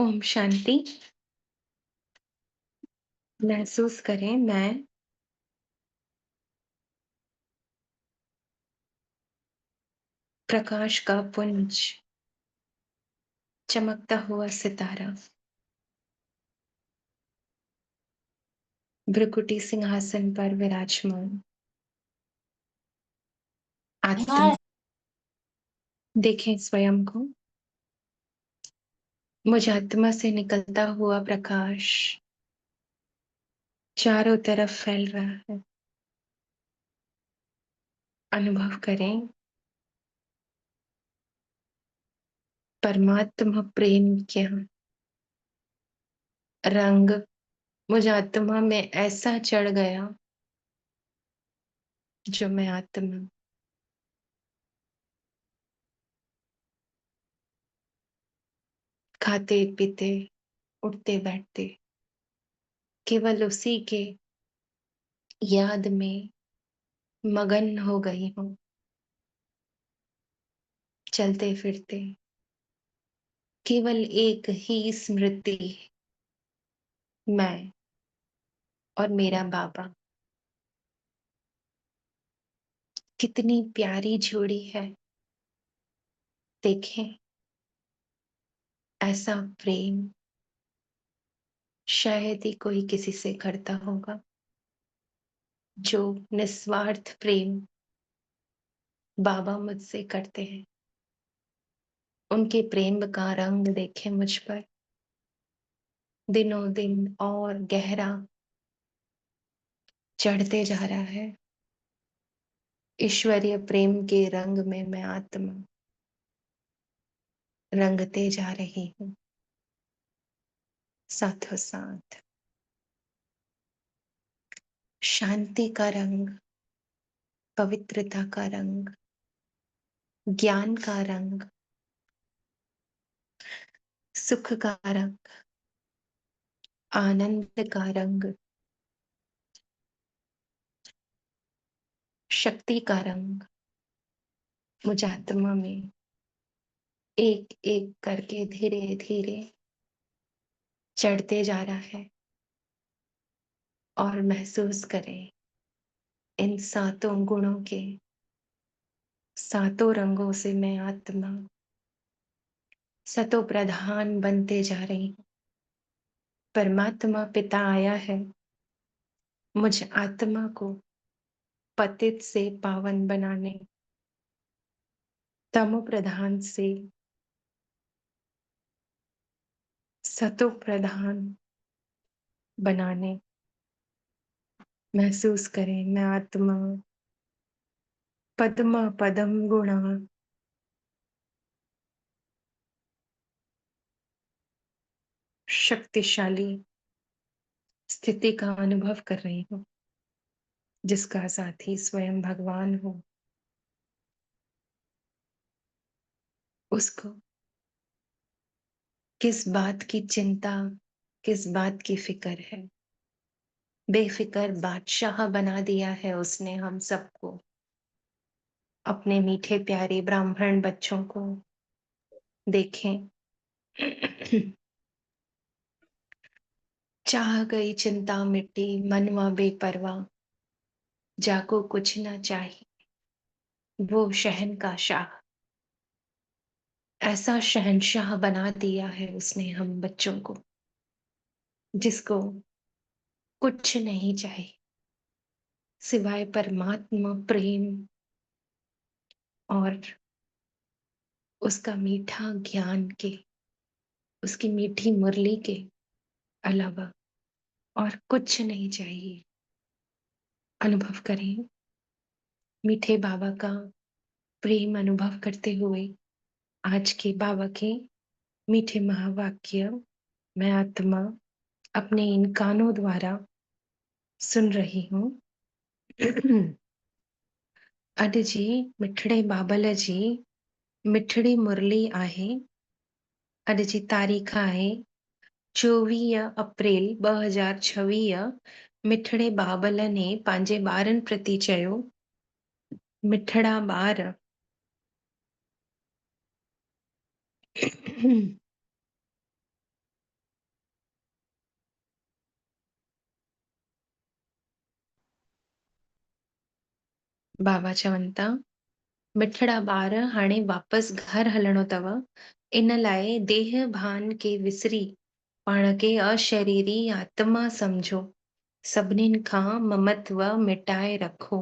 ओम शांति। महसूस करें मैं प्रकाश का पुंज, चमकता हुआ सितारा, भ्रिकुटी सिंहासन पर विराजमान आत्मा। देखें स्वयं को, मुझ आत्मा से निकलता हुआ प्रकाश चारों तरफ फैल रहा है। अनुभव करें परमात्मा प्रेम के रंग मुझ आत्मा में ऐसा चढ़ गया जो मैं आत्मा खाते पीते उठते बैठते केवल उसी के याद में मगन हो गई हूँ। चलते फिरते केवल एक ही स्मृति, मैं और मेरा बाबा। कितनी प्यारी जोड़ी है। देखें ऐसा प्रेम शायद ही कोई किसी से करता होगा, जो निस्वार्थ प्रेम बाबा मुझसे करते हैं। उनके प्रेम का रंग देखें मुझ पर, दिनों दिन और गहरा चढ़ते जा रहा है। ईश्वरीय प्रेम के रंग में मैं आत्मा रंगते जा रही हूँ, साथों साथ शांति का रंग, पवित्रता का रंग, ज्ञान का रंग, सुख का रंग, आनंद का रंग, शक्ति का रंग मुझ आत्मा में एक एक करके धीरे धीरे चढ़ते जा रहा है। और महसूस करें इन सातों गुणों के सातों रंगों से मैं आत्मा सतो प्रधान बनते जा रही हूँ। परमात्मा पिता आया है मुझ आत्मा को पतित से पावन बनाने, तमो प्रधान से सतो प्रधान बनाने। महसूस करें मैं आत्मा पद्मा पदम गुणा शक्तिशाली स्थिति का अनुभव कर रही हूँ, जिसका साथी स्वयं भगवान हो। उसको किस बात की चिंता, किस बात की फिक्र है। बेफिक्र बादशाह बना दिया है उसने हम सबको, अपने मीठे प्यारे ब्राह्मण बच्चों को। देखें चाह गई चिंता मिट्टी, मनवा बेपरवाह, जाको कुछ ना चाहिए वो शहन का शाह। ऐसा शहंशाह बना दिया है उसने हम बच्चों को, जिसको कुछ नहीं चाहिए सिवाय परमात्मा प्रेम और उसका मीठा ज्ञान के, उसकी मीठी मुरली के अलावा और कुछ नहीं चाहिए। अनुभव करें मीठे बाबा का प्रेम अनुभव करते हुए आज के बाबा के मीठे महावाक्य मैं आत्मा अपने इन कानों द्वारा सुन रही हूँ। अड जी मिठड़े बाबल जी मिठड़ी मुरली आहे। अड जी तारीख़ आहे 24 अप्रैल 2026। मिठड़े बाबल ने पंहिंजे ॿारनि प्रति चयो, मिठड़ा ॿार बाबा चवनि था, मिठड़ा ॿार हाणे वापसि घर हलणो अथव। इन लाइ देह भान खे विसरी पाण खे अशरीरी आत्मा सम्झो। सभिनीनि खां ममत्व मिटाए रखो।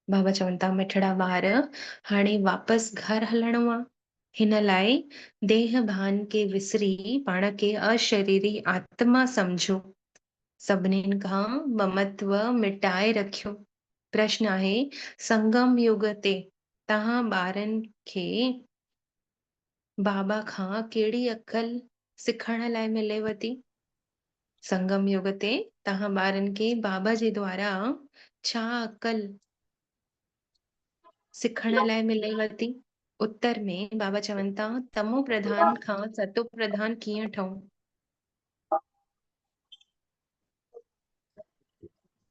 बाबा चवनि था, मिठड़ा ॿार हाणे वापसि घर हलणो आहे। हिन लाइ देह भान खे विसरी पाण खे अशरीरी आत्मा सम्झो। सभिनीनि खां ममत्व मिटाए रखियो। प्रश्न आहे, संगम युग ते तव्हां ॿारनि खे बाबा खां कहिड़ी अकल सिखण लाइ मिलेव थी? संगम युग ते तव्हां ॿारनि खे बाबा जे द्वारा छा अकल सिखण लाइ मिलेव थी? उत्तर में बाबा चवनि था, तमो प्रधान खां सतो प्रधान कीअं ठहूं?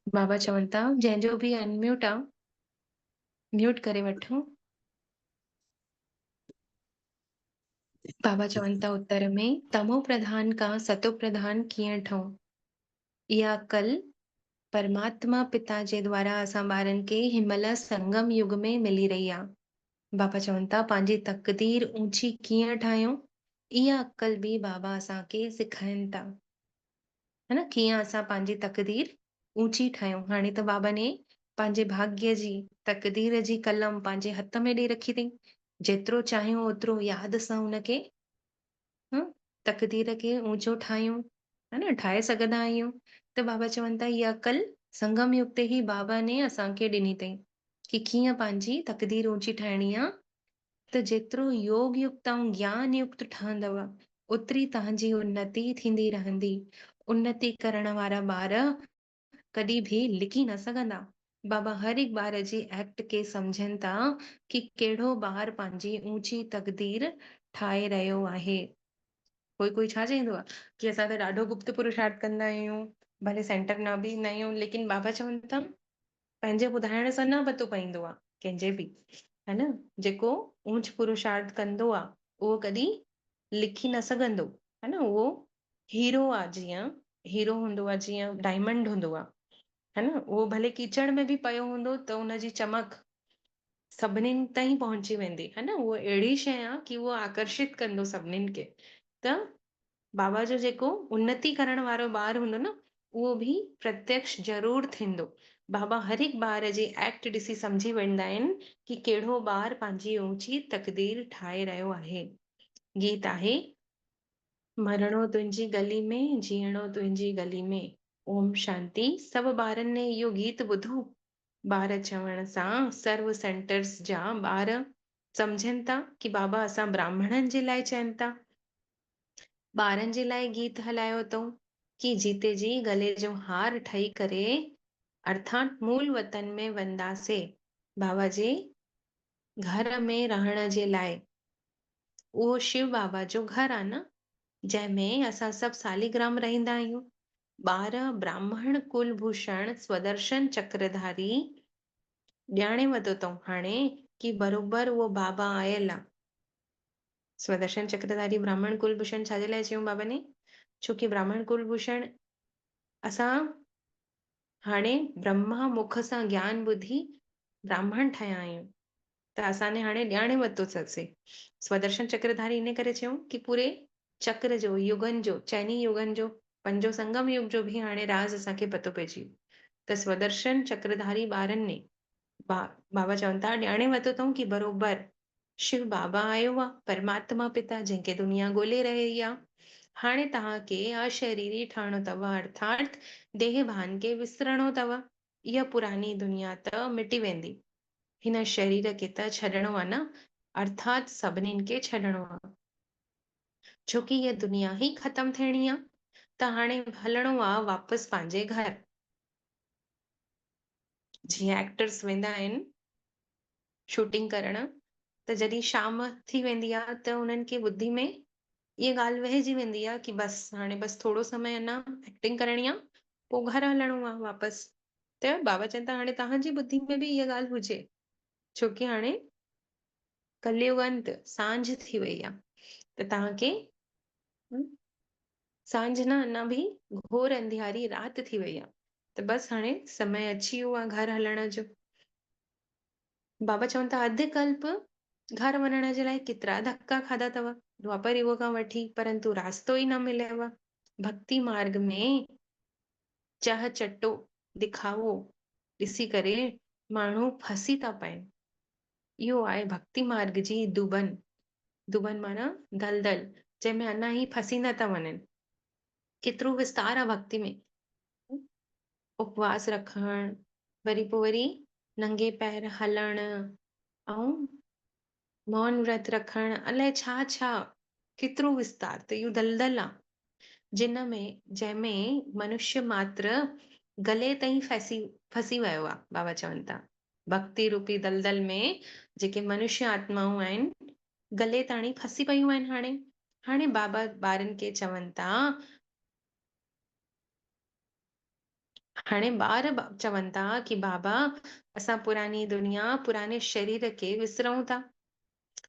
बाबा चवनि था, जंहिंजो बि अनम्यूट आहे, म्यूट करे वठो। बाबा चवनि था उत्तर में, तमो प्रधान खां सतो प्रधान कीअं ठहूं? इहा अकल परमात्मा पिता जे द्वारा असां ॿारनि खे हिनमहिल संगम युग में मिली रही आहे। बाबा चवनि था, पंहिंजी तकदीर ऊंची कीअं ठाहियूं? इहा अकल बि बाबा असांखे सेखारीनि था, है न, कीअं असां पंहिंजी तकदीर ऊंची ठाहियूं। हाणे त बाबा ने पंहिंजे भाग्य जी तकदीर जी कलम पंहिंजे हथ में ॾेई रखी अथई। जेतिरो चाहियूं ओतिरो यादि सां हुनखे तकदीर खे ऊंचो ठाहियूं, है न, ठाहे सघंदा आहियूं। त बाबा चवनि था, इहा अकल संगम युग ते ई बाबा ने असांखे ॾिनी अथई कि कीअं पंहिंजी तकदीर ऊंची ठाहिणी आहे। त जेतिरो योग युक्त ऐं ज्ञान युक्त ठहंदव, ओतिरी तव्हांजी उन्नति थींदी रहंदी। उन्नति करण वारा ॿार कॾहिं बि लिकी न सघंदा। बाबा हर हिकु ॿार जी एक्ट खे सम्झनि था कि कहिड़ो ॿार पंहिंजी ऊंची तकदीर ठाहे रहियो आहे। कोई छा चईंदो आहे कि असां त ॾाढो गुप्त पुरुषार्थ कंदा आहियूं, भले सेंटर न बि ईंदा आहियूं, लेकिन बाबा चवनि था, पंहिंजे ॿुधाइण सां न पतो पवंदो आहे कंहिंजे बि, है न। जेको ऊंच पुरुषार्थ कंदो आहे उहो कॾहिं लिखी न सघंदो, है न। उहो हीरो आहे, जीअं हीरो हूंदो आहे, जीअं डायमंड हूंदो आहे, है न। उहो भले कीचड़ में बि पियो हूंदो त उनजी चमक सभिनीनि ताईं पहुची वेंदी, है न। उहो अहिड़ी शइ आहे कि उहो आकर्षित कंदो सभिनीनि खे। त बाबा जो जेको उन्नति करण वारो ॿार हूंदो न, उहो बि प्रत्यक्ष ज़रूर थींदो। बाबा हर हिकु ॿार जी एक्ट ॾिसी सम्झी वेंदा आहिनि कि कहिड़ो ॿार पंहिंजी ऊंची तकदीर ठाहे रहियो आहे। गीत आहे, मरणो तुंहिंजी गली में, जीअणो तुंहिंजी गली में, ओम शांति। सभु ॿारनि ने इहो गीत ॿुधो। ॿार चवण सां सर्व सेंटर्स जा ॿार सम्झनि था कि बाबा असां ब्राह्मणनि जे लाइ चवनि था। ॿारनि जे लाइ गीत हलायो अथऊं कि जीते जी गले जो हार ठही करे अर्थात मूल वतन में वेंदासीं, बाबा जे घर में रहण जे लाइ। उहो शिव बाबा जो घर आहे न, जंहिंमें असां सभु सालीग्राम रहंदा आहियूं। ॿार ब्राह्मण कुलभूषण स्वदर्शन चक्रधारी ॼाणे वतो अथऊं हाणे कि बरोबर उहो बाबा आयल आहे। स्वदर्शन चक्रधारी ब्राह्मण कुलभूषण छाजे लाइ चयूं बाबा ने? छोकि ब्राह्मण कुलभूषण असां हाणे ब्रह्मा मुख सां ज्ञान ॿुधी ब्राह्मण ठहिया आहियूं, त असां ने हाणे ॼाणे वरितोसीं। स्वदर्शन चक्रधारी इन करे चयूं कि पूरे चक्र जो, युगनि जो, चइनी युगनि जो, पंजो संगम युग जो बि हाणे राज़ असांखे पतो पइजी वियो। त स्वदर्शन चक्रधारी ॿारनि ने बाबा चवनि था ॼाणे वरितो अथऊं कि बरोबर शिव बाबा आयो आहे, परमात्मा पिता, जंहिंखे दुनिया ॻोल्हे रही आहे। हाणे तव्हांखे अशरीरी ठहणो अथव, अर्थात देह भान खे विसरणो अथव। इहा पुरानी दुनिया त मिटी वेंदी, हिन शरीर खे त छॾणो आहे न, अर्थात सभिनीनि खे छॾणो आहे। छोकि हीअ दुनिया ई ख़तम थियणी आहे। त हाणे हलणो आहे वापसि पंहिंजे घर। जीअं एक्टर्स वेंदा आहिनि शूटिंग करण, त जॾहिं शाम थी वेंदी आहे त उन्हनि खे ॿुधी में इहा ॻाल्हि वहिजी वेंदी आहे कि बसि हाणे बसि थोरो समय अञा एक्टिंग करणी आहे, पोइ घर हलणो आहे वापसि। त बाबा चवनि था हाणे तव्हांजी ॿुधी में बि इहा ॻाल्हि हुजे, छोकि हाणे कलयुग अंत, सांझ थी वई आहे। त तव्हांखे सांझ न, अञा बि घोर अंधियारी राति थी वई आहे। त बसि हाणे समय अची वियो आहे घर हलण जो। बाबा चवनि था अधु कल्प घर वञण जे लाइ केतिरा धक्का खाधा अथव द्वापर युग खां वठी, परंतु रास्तो ई न मिलियव। भक्ति मार्ग में चाह चटो दिखावो ॾिसी करे माण्हू फसी था पइनि। इहो आहे भक्ति मार्ग जी दुबन। दुबन माना दलदल, जंहिंमें अञा ई फसींदा था वञनि। केतिरो विस्तार आहे भक्ति में। उपवास रखण, वरी पोइ वरी नंगे पैर हलण, ऐं मौन व्रत रखण, अलाए छा छा, केतिरो विस्तार। त इहो दलदल आहे जंहिंमें मनुष्य मात्र गले ताईं फसी वियो आहे। बाबा चवनि था भक्ति रूपी दलदल में जेके मनुष्य आत्माऊं आहिनि गले ताणी फसी पयूं आहिनि। हाणे हाणे बाबा ॿारनि खे चवनि था, हाणे ॿार चवनि था कि बाबा असां पुरानी दुनिया पुराने शरीर खे विसरूं था,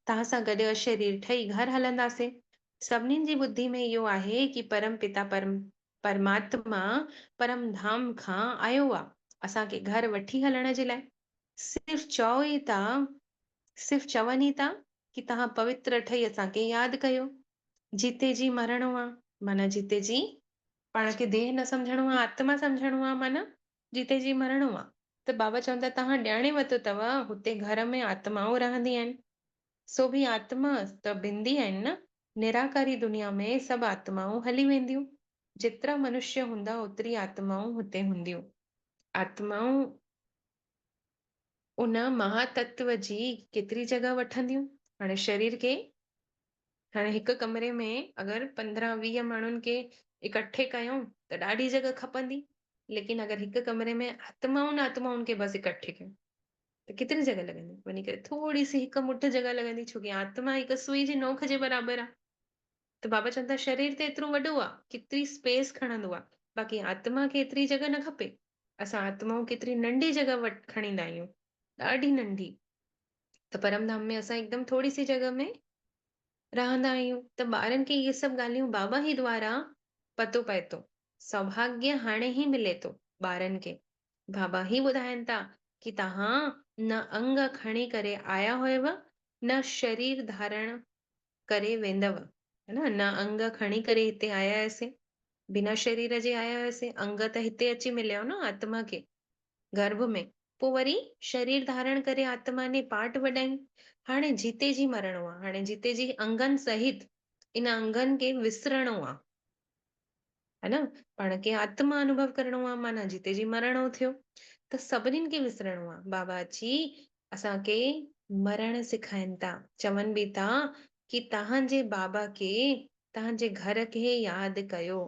तव्हां सां गॾु शरीर ठही घर हलंदासीं। सभिनीनि जी ॿुधी में इहो आहे कि परम पिता परमात्मा परम धाम खां आयो आहे असांखे घर वठी हलण जे लाइ। सिर्फ़ चओ ई था, सिर्फ़ चवनि ई था कि तव्हां पवित्र ठही असांखे यादि कयो। जीते जी मरणो आहे, माना जीते जी पाण खे देह न सम्झणो आहे, आत्मा सम्झणो आहे, माना जीते जी मरणो आहे। त बाबा चवनि था तव्हां ॼाणे वरितो अथव हुते घर में आत्माऊं रहंदी आहिनि, सो बि आत्मा त बिंदी आहिनि न। निराकारी दुनिया में सभु आत्माऊं हली वेंदियूं। जेतिरा मनुष्य हूंदा ओतिरी आत्माऊं हुते हूंदियूं। आत्माऊं उन महातत्व जी केतिरी जॻह वठंदियूं। हाणे शरीर खे, हाणे हिकु कमरे में अगरि 15-20 माण्हुनि खे इकट्ठे कयूं त ॾाढी जॻह खपंदी। लेकिन अगरि हिकु कमरे में आत्माउनि खे बसि इकट्ठे कयूं त केतिरी जॻह लॻंदी? वञी करे थोड़ी सी हिकु मुठ जॻह लॻंदी, छोकी आत्मा हिकु सुई जी नोक जे बराबरि आहे। त बाबा चवनि था शरीर त एतिरो वॾो आहे, केतिरी स्पेस खणंदो आहे, बाक़ी आत्मा खे एतिरी जॻह न खपे। असां आत्माऊं केतिरी नंढी जॻह खणींदा आहियूं, ॾाढी नंढी। त परमधाम में असां हिकदमि थोड़ी सी जॻह में रहंदा आहियूं। त ॿारनि खे इहे सभु ॻाल्हियूं बाबा ही द्वारा पतो पए थो। सौभाग्य हाणे ही मिले थो ॿारनि खे। बाबा ही ॿुधाइनि था कि तव्हां न अंग खणी करे आया हुयव, न शरीर धारण करे वेंदव, है न। न अंग खणी करे हिते आया हुआसीं, बिना शरीर जे आया हुआसीं। अंग त हिते अची मिलियो न आत्मा खे गर्भ में। पोइ वरी शरीर धारण करे आत्मा ने पाठ वॾाई। हाणे जीते जी मरणो आहे, हाणे जीते जी अंगनि सहित इन अंगनि खे विसरणो आहे, है न। पाण खे आत्मा अनुभव करणो आहे, माना जीते जी मरणो थियो। त सभिनीनि खे विसरणो आहे। बाबा अची असांखे मरण सेखारीनि था, चवनि बि था कि तव्हांजे बाबा खे, तव्हांजे घर खे यादि कयो।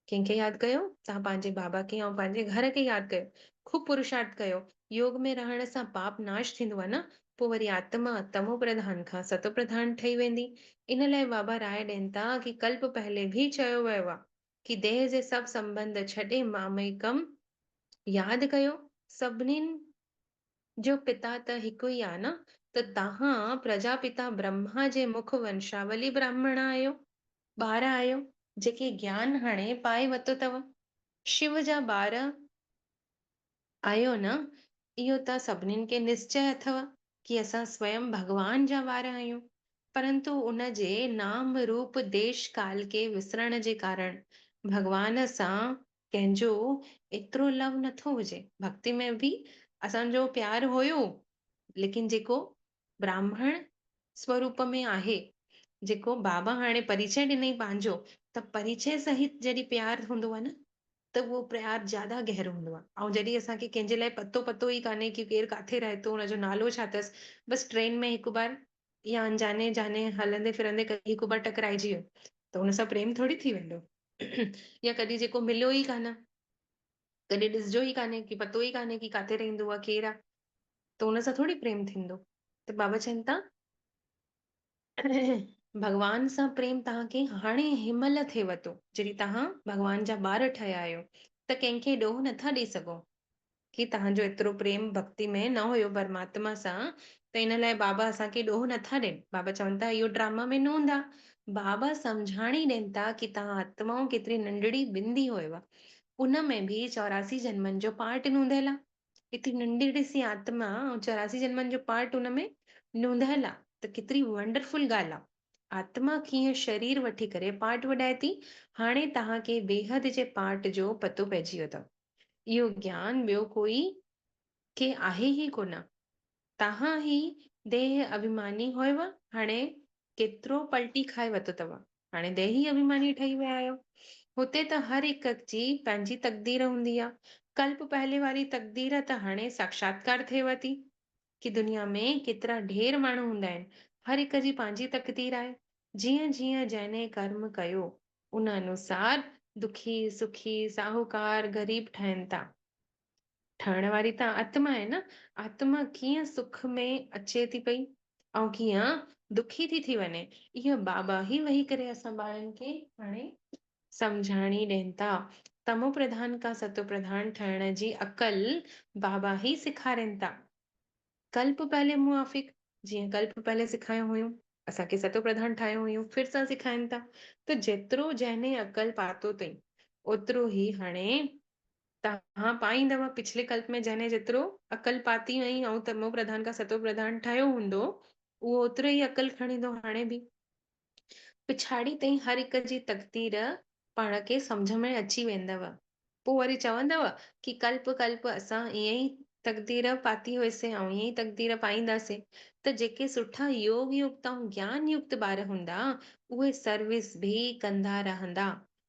कंहिंखे यादि कयो? तव्हां पंहिंजे बाबा खे ऐं पंहिंजे घर खे यादि कयो। खूब पुरुषार्थ कयो। योग में रहण सां पाप नाश थींदो आहे न। पोइ वरी आत्मा तमो प्रधान खां सतो प्रधान ठही वेंदी। इन लाइ बाबा राय ॾियनि था कि कल्प पहले भी चयो वियो आहे कि देह जे सभु संबंध छॾे मामयिकम यादि कयो। सभिनीनि जो पिता त हिकु ई आहे न। त तव्हां प्रजापिता ब्रह्मा जे मुख वंशावली ब्राह्मण आहियो, ॿार आहियो, जेके ज्ञान हाणे पाए वरितो अथव। शिव जा ॿार आहियो न। इहो त सभिनीनि खे निश्चय अथव कि असां स्वयं भॻवान जा वार आहियूं। परंतु उन जे नाम रूप देश काल खे विसरण जे कारण भॻवान सां कंहिंजो एतिरो लव नथो हुजे। भक्ति में बि असांजो प्यार हुयो, लेकिन जेको ब्राह्मण स्वरूप में आहे, जेको बाबा हाणे परिचय ॾिनई पंहिंजो, त परिचय सहित जॾहिं प्यार हूंदो आहे न, त उहो प्यार ज्यादा गहरो हूंदो आहे। ऐं जॾहिं असांखे कंहिंजे लाइ पतो ई कान्हे कि केरु किथे रहे थो, हुनजो नालो छा अथसि, बसि ट्रेन में हिकु बार या अनजाने जाने हलंदे फिरंदे कॾहिं हिकु बार टकराइजी वियो त हुन सां प्रेम थोड़ी थी वेंदो। या कॾहिं जेको मिलियो ई कान, कॾहिं ॾिसजो ई कान्हे, कि पतो ई कान्हे कि किथे रहंदो आहे, केरु आहे, त हुन सां थोड़ी प्रेम थींदो। त बाबा चवनि था भॻवान सां प्रेम तव्हांखे हाणे हिनमहिल थिएव थो, जॾहिं तव्हां भॻवान जा ॿार ठहिया आहियो। त कंहिंखे ॾोह नथा ॾेई सघो कि तव्हांजो एतिरो प्रेम भक्ति में न हुयो परमात्मा सां, त इन लाइ बाबा असांखे ॾोह नथा ॾियनि। बाबा चवनि था इहो ड्रामा में न हूंदा। बाबा सम्झाणी ॾियनि था कि तव्हां आत्माऊं केतिरी नंढड़ी बिंदी हुयव, उन में बि 84 जन्मनि जो पार्ट नूंढियल आहे। एतिरी नंढड़ी सी आत्मा ऐं 84 जन्मनि जो पार्ट हुन में नोंधियल आहे, त केतिरी वंडरफुल ॻाल्हि आहे। आत्मा कीअं शरीर वठी करे पार्ट वॾाए थी, हाणे तव्हांखे बेहद जे पार्ट जो पतो पइजी वियो अथव। इहो ज्ञान ॿियो कोई के आहे ई कोन। तव्हां ई देह अभिमानी हुयव, हाणे केतिरो पलटी खाए वरितो अथव, हाणे देही अभिमानी ठही विया आहियो। हुते त हर हिक जी पंहिंजी तकदीर हूंदी आहे। कल्प पहले वारी तकदीर त हाणे साक्षात्कार थिएव थी कि दुनिया में केतिरा ढेर माण्हू हूंदा आहिनि, हर हिक जी पंहिंजी तकदीर आहे। जीअं जीअं जंहिं कर्म कयो उन अनुसार दुखी सुखी साहूकार ग़रीब ठहनि था। ठहण वारी त आत्मा आहे न। आत्मा कीअं सुख में अचे थी पई ऐं कीअं दुखी थी वञे, इहो बाबा ई वेही करे असां ॿारनि खे हाणे सम्झाणी ॾियनि था। तमो प्रधान खां सतो प्रधान ठहण जी अकल बाबा ई सेखारनि था। कल्प पहले मुआफ़िक, जीअं कल्प पहले सिखायो हुयूं, असांखे सतो प्रधान ठाहियो हुयूं, फिर सां सिखाइनि था। त जेतिरो जंहिं अकल पातो अथई ओतिरो ई हाणे तव्हां पाईंदव। पिछले कल्प में जंहिं जेतिरो अकल पाती हुई ऐं तमो प्रधान खां सतो प्रधान ठाहियो हूंदो, उहो ओतिरो ई अकल खणींदो हाणे बि। पिछाड़ी ताईं हर हिक जी तकदीर पाण खे सम्झ में अची वेंदव। पोइ वरी चवंदव कि कल्प कल्प असां ईअं ई तकदीर पाती हुयसीं ऐं ईअं ई तकदीर पाईंदासीं। त जेके सुठा योग युक्त ऐं ज्ञान युक्त ॿार हूंदा, उहे सर्विस बि कंदा रहंदा।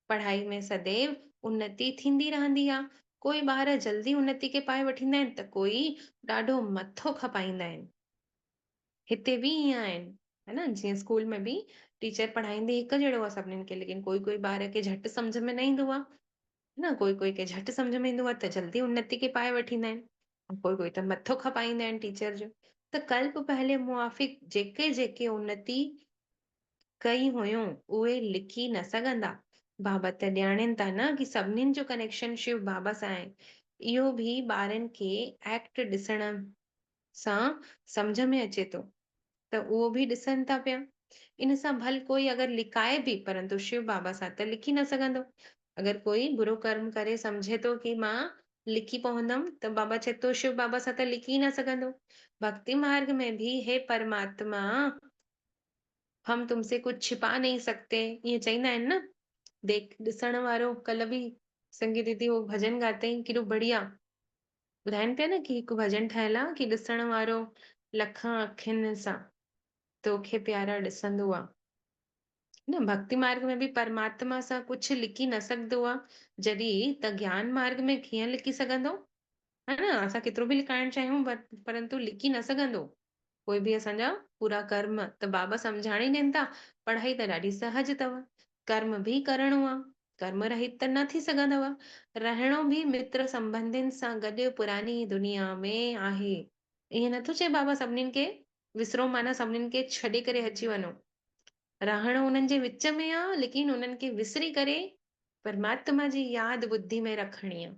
पढ़ाई में सदैव उन्नति थींदी रहंदी आहे। कोई ॿार जल्दी उन्नति खे पाए वठींदा आहिनि त कोई ॾाढो मथो खपाईंदा आहिनि। हिते बि ईअं आहिनि, है न। जीअं स्कूल में बि टीचर पढ़ाईंदी हिकु जहिड़ो आहे सभिनीनि खे, लेकिन कोई कोई ॿार खे झटि सम्झ में न ईंदो आहे, न। कोई कोई खे झटि सम्झ में ईंदो आहे त जल्दी उन्नति खे पाए वठींदा आहिनि, ऐं कोई कोई त मथो खपाईंदा आहिनि टीचर जो। त कल्प पहले मुआफ़िक जेके जेके उन्नति कई हुयूं उहे लिखी न सघंदा। बाबा त ॼाणनि था न कि सभिनीनि जो कनेक्शन शिव बाबा सां आहे। इहो बि ॿारनि खे एक्ट ॾिसण सां सम्झ में अचे थो, त उहो बि ॾिसनि था पिया। इन सां भल कोई अगरि लिकाए बि, परंतु शिव बाबा सां त लिखी न सघंदो। अगरि कोई बुरो कर्म करे सम्झे थो कि मां लिखी पवंदमि, त बाबा चए थो शिव बाबा सां त लिखी न सघंदो। भक्ति मार्ग में भी हे परमात्मा हम तुमसे कुछ छिपा नहीं सकते, ईअं चईंदा आहिनि न। देख ॾिसण वारो, कल्ह बि संगीत दीदी हो भजन ॻातईं केॾो बढ़िया। ॿुधाइनि पिया न कि हिकु भजन ठहियल आहे कि ॾिसण वारो लखां अखियुनि सां तोखे प्यारा ॾिसंदो आहे। न भक्ति मार्ग में बि परमात्मा सां कुझु लिखी न सघंदो आहे जॾहिं त ज्ञान मार्ग में कीअं लिखी सघंदो, है न। असां केतिरो बि लिकाइण चाहियूं परंतु लिखी न सघंदो कोई बि असांजा पूरा कर्म। त बाबा सम्झाणी ॾियनि था पढ़ाई त ॾाढी सहज अथव, कर्म बि करणो आहे, कर्म रहित त न थी सघंदव। रहणो बि मित्र संबंधियुनि सां गॾु पुरानी दुनिया में आहे। ईअं नथो चए बाबा सभिनीनि खे विसरो, माना सभिनीनि खे छॾे करे अची वञो। रहणो उन्हनि जे विच में आहे, लेकिन उन्हनि खे विसरी करे परमात्मा जी यादि ॿुधी में रखणी आहे।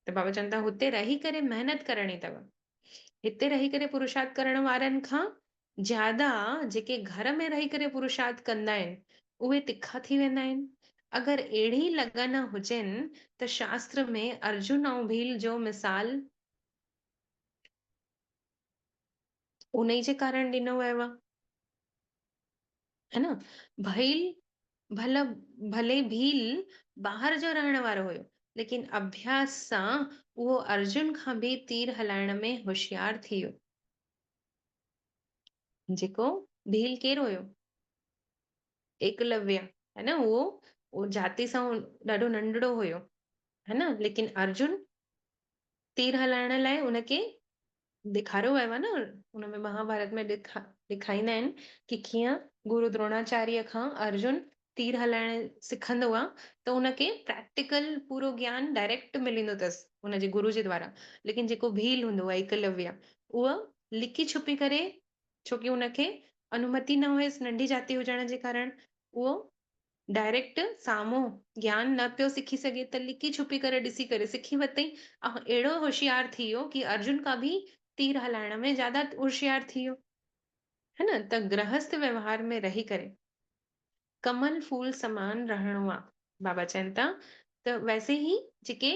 त बाबा चवनि था हुते रही करे महिनत करणी अथव। हिते रही करे पुरुषार्थ करण वारनि खां ज्यादा जेके घर में रही करे पुरुषार्थ कंदा आहिनि उहे तिखा थी वेंदा आहिनि। अगरि अहिड़ी लगन हुजनि त शास्त्र में अर्जुन ऐं भील जो मिसाल उन ई जे कारण ॾिनो वियो आहे, है न। भील भले भील ॿाहिरि जो रहण वारो हुयो, लेकिन अभ्यास सां उहो अर्जुन खां बि तीर हलाइण में होशियार थी वियो। जेको भील केरु हुयो? एकलव्य, है न। उहो जाति सां ॾाढो नंढड़ो हुयो, है न। लेकिन अर्जुन तीर हलाइण लाइ उनखे ॾेखारियो वियो आहे न। हुनमें महाभारत में ॾेखारींदा आहिनि कि कीअं गुरु द्रोणाचार्य खां अर्जुन तीर हलाइण सिखंदो आहे, त हुनखे प्रैक्टिकल पूरो ज्ञान डायरेक्ट मिलंदो अथसि हुनजे गुरु जे द्वारा। लेकिन जेको भील हूंदो आहे एकलव्य, उहो लिकी छुपी करे, छोकी हुनखे अनुमति न हुयसि नंढी जाति हुजण जे कारण, उहो डायरेक्ट साम्हूं ज्ञान न पियो सिखी सघे, त लिकी छुपी करे ॾिसी करे सिखी वरितई ऐं अहिड़ो होशियार थी वियो कि अर्जुन खां बि तीर हलाइण में ज्यादा होशियार थी वियो, है न। त गृहस्थ व्यवहार में रही करे कमल फूल समान रहणो आहे। बाबा चवनि था त वैसे ही जेके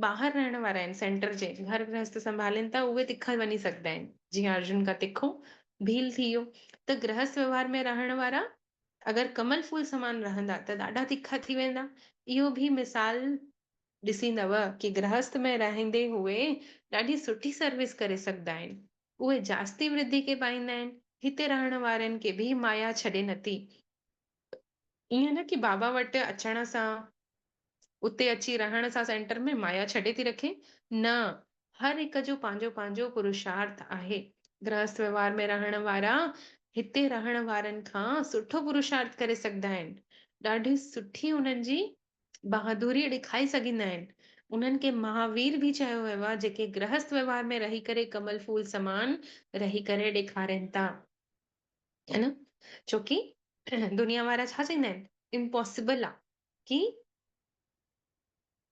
ॿाहिरि रहण वारा आहिनि सेंटर जे, घर गृहस्थ संभालीनि था, उहे तिखा वञी सघंदा आहिनि। जीअं अर्जुन का तिखो भील थी वियो। त गृहस्थ व्यवहार में रहण वारा अगरि कमल फूल समान रहंदा त ॾाढा तिखा थी वेंदा। इहो बि मिसाल ॾिसींदव कि गृहस्थ में रहंदे हुए ॾाढी सुठी सर्विस करे सघंदा आहिनि। उहे जास्ती वृद्धि के पाईंदा आहिनि। हिते रहण वारनि खे बि माया छॾे नथी। ईअं न कि बाबा वटि अचण सां, उते अची रहण सां सेंटर में माया छॾे थी रखे। न, हर हिक जो पंहिंजो पंहिंजो पुरुषार्थ आहे। गृहस्थ व्यवहार में रहण वारा हिते रहण वारनि खां सुठो पुरुषार्थ करे सघंदा आहिनि। ॾाढी सुठी उन्हनि जी बहादुरी ॾेखारे सघंदा आहिनि। उन्हनि खे महावीर बि चयो वियो आहे, जेके गृहस्थ व्यवहार में रही करे कमल फूल समान रही करे ॾेखारनि था, है न। छोकी दुनिया वारा छा चवंदा आहिनि, इम्पॉसिबल आहे कि